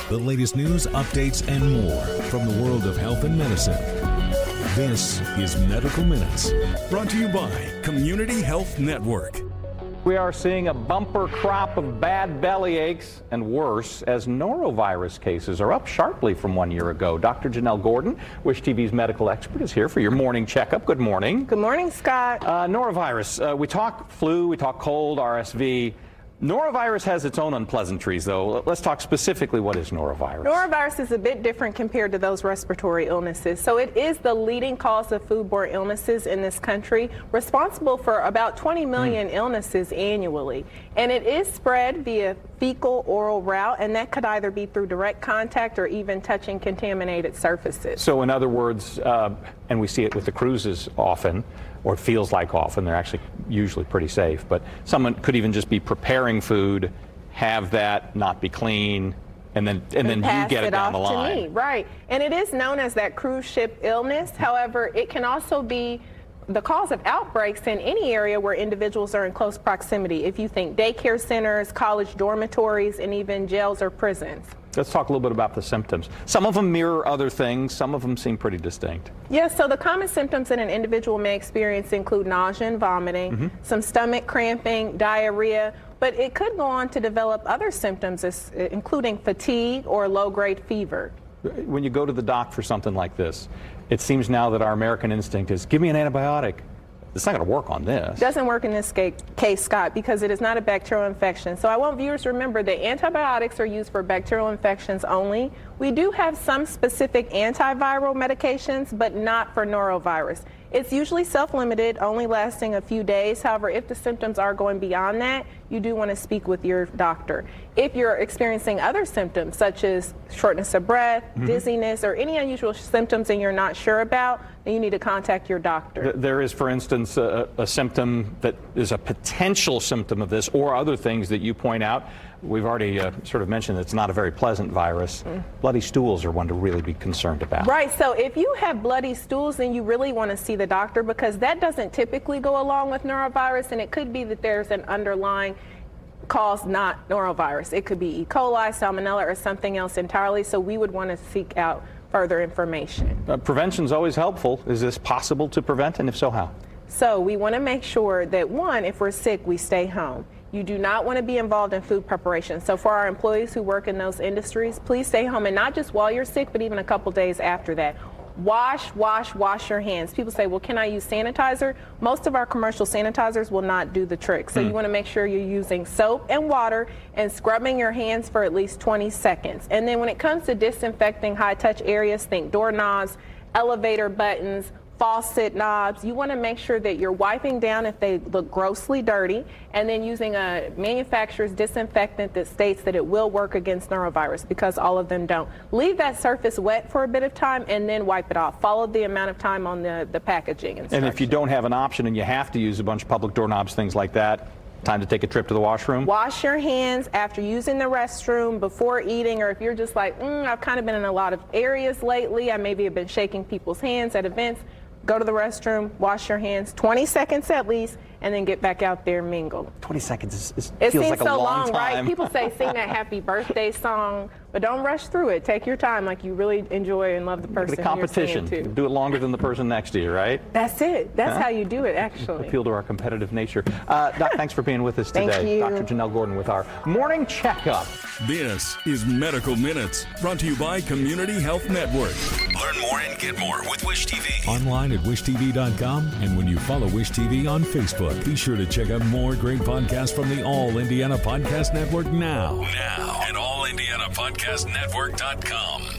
The latest news, updates, and more from the world of health and medicine. This is Medical Minutes, brought to you by Community Health Network. We are seeing a bumper crop of bad belly aches and worse as norovirus cases are up sharply from 1 year ago. Dr. Janelle Gordon, Wish TV's medical expert, is here for your morning checkup. Good morning. Good morning, Scott. Norovirus. We talk flu, we talk cold, RSV. Norovirus has its own unpleasantries, though. Let's talk specifically, what is norovirus? Norovirus is a bit different compared to those respiratory illnesses. So it is the leading cause of foodborne illnesses in this country, responsible for about 20 million illnesses annually. And it is spread via fecal-oral route, and that could either be through direct contact or even touching contaminated surfaces. So in other words, and we see it with the cruises often, or it feels like often, they're actually usually pretty safe, but someone could even just be preparing food, have that not be clean, and then you get it down the line. To me, right. And it is known as that cruise ship illness. However, it can also be the cause of outbreaks in any area where individuals are in close proximity. If you think daycare centers, college dormitories, and even jails or prisons. Let's talk a little bit about the symptoms. Some of them mirror other things. Some of them seem pretty distinct. Yes, so the common symptoms that an individual may experience include nausea and vomiting, some stomach cramping, diarrhea, but it could go on to develop other symptoms, including fatigue or low-grade fever. When you go to the doc for something like this, it seems now that our American instinct is, give me an antibiotic. It's not going to work on this. It doesn't work in this case, Scott, because it is not a bacterial infection. So I want viewers remember that antibiotics are used for bacterial infections only. We do have some specific antiviral medications, but not for norovirus. It's usually self-limited, only lasting a few days. However, if the symptoms are going beyond that, you do want to speak with your doctor. If you're experiencing other symptoms, such as shortness of breath, dizziness, or any unusual symptoms and you're not sure about, then you need to contact your doctor. There is, for instance, a symptom that is a potential symptom of this, or other things that you point out. We've already sort of mentioned it's not a very pleasant virus. Bloody stools are one to really be concerned about. Right, so if you have bloody stools, then you really want to see the doctor, because that doesn't typically go along with norovirus, and it could be that there's an underlying cause, not norovirus. It could be E. coli, salmonella, or something else entirely, so we would want to seek out further information. Prevention is always helpful. Is this possible to prevent, and if so, how? So we want to make sure that, one, if we're sick, we stay home. You do not want to be involved in food preparation. So for our employees who work in those industries, please stay home, and not just while you're sick, but even a couple days after that. Wash your hands. People say, well, can I use sanitizer? Most of our commercial sanitizers will not do the trick. So you want to make sure you're using soap and water and scrubbing your hands for at least 20 seconds. And then when it comes to disinfecting high-touch areas, think doorknobs, elevator buttons, faucet knobs. You want to make sure that you're wiping down if they look grossly dirty, and then using a manufacturer's disinfectant that states that it will work against norovirus, because all of them don't. Leave that surface wet for a bit of time and then wipe it off. Follow the amount of time on the packaging instructions. And if you don't have an option and you have to use a bunch of public doorknobs, things like that, time to take a trip to the washroom? Wash your hands after using the restroom, before eating, or if you're just like, I've kind of been in a lot of areas lately, I maybe have been shaking people's hands at events. Go to the restroom, wash your hands, 20 seconds at least, and then get back out there and mingle. 20 seconds it feels seems like a so long time. Right? People say sing that happy birthday song, but don't rush through it. Take your time, like you really enjoy and love the person The competition. you're Do it longer than the person next to you, right? That's it. That's how you do it, actually. Appeal to our competitive nature. Doc, thanks for being with us today. Thank you. Dr. Janelle Gordon with our morning checkup. This is Medical Minutes, brought to you by Community Health Network. Learn more and get more with Wish TV. Online at wishtv.com, and when you follow Wish TV on Facebook, be sure to check out more great podcasts from the All Indiana Podcast Network now. Now at allindianapodcastnetwork.com.